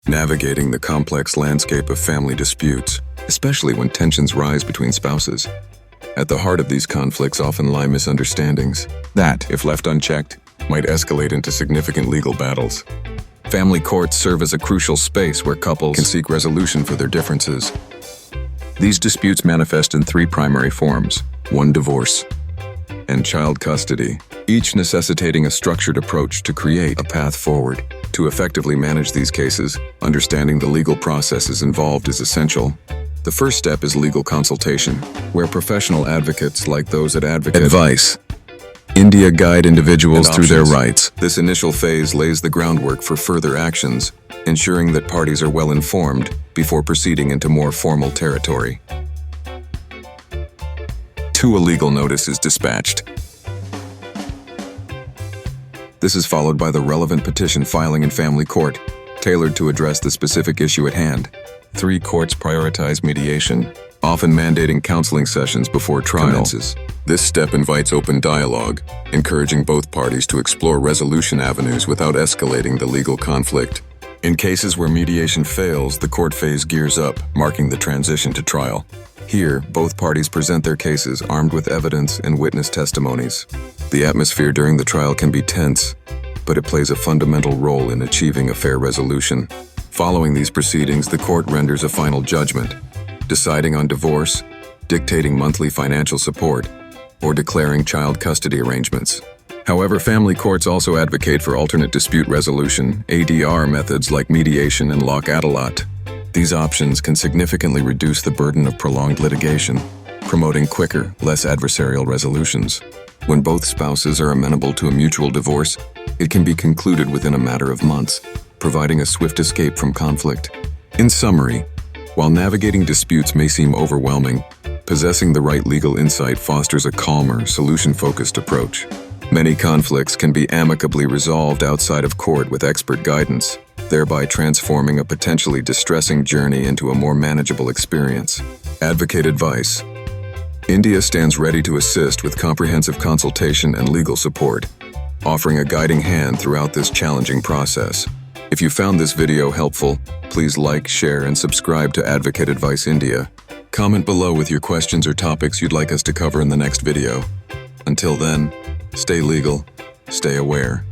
navigating the complex landscape of family disputes, especially when tensions rise between spouses. At the heart of these conflicts often lie misunderstandings that, if left unchecked, might escalate into significant legal battles. Family courts serve as a crucial space where couples can seek resolution for their differences. These disputes manifest in three primary forms: one, divorce, and child custody, each necessitating a structured approach to create a path forward. To effectively manage these cases, understanding the legal processes involved is essential. The first step is legal consultation, where professional advocates like those at Advocate Advice India guide individuals through their rights. This initial phase lays the groundwork for further actions, ensuring that parties are well informed before proceeding into more formal territory. 2. A legal notice is dispatched. This is followed by the relevant petition filing in family court, tailored to address the specific issue at hand. 3. Courts prioritize mediation, often mandating counseling sessions before trial commences. This step invites open dialogue, encouraging both parties to explore resolution avenues without escalating the legal conflict. In cases where mediation fails, the court phase gears up, marking the transition to trial. Here, both parties present their cases armed with evidence and witness testimonies. The atmosphere during the trial can be tense, but it plays a fundamental role in achieving a fair resolution. Following these proceedings, the court renders a final judgment, deciding on divorce, dictating monthly financial support, or declaring child custody arrangements. However, family courts also advocate for alternate dispute resolution, ADR methods like mediation and lock-adalat. These options can significantly reduce the burden of prolonged litigation, promoting quicker, less adversarial resolutions. When both spouses are amenable to a mutual divorce, it can be concluded within a matter of months, providing a swift escape from conflict. In summary, while navigating disputes may seem overwhelming, possessing the right legal insight fosters a calmer, solution-focused approach. Many conflicts can be amicably resolved outside of court with expert guidance, thereby transforming a potentially distressing journey into a more manageable experience. Advocate Advice India stands ready to assist with comprehensive consultation and legal support, offering a guiding hand throughout this challenging process. If you found this video helpful, please like, share, and subscribe to Advocate Advice India. Comment below with your questions or topics you'd like us to cover in the next video. Until then, stay legal, stay aware.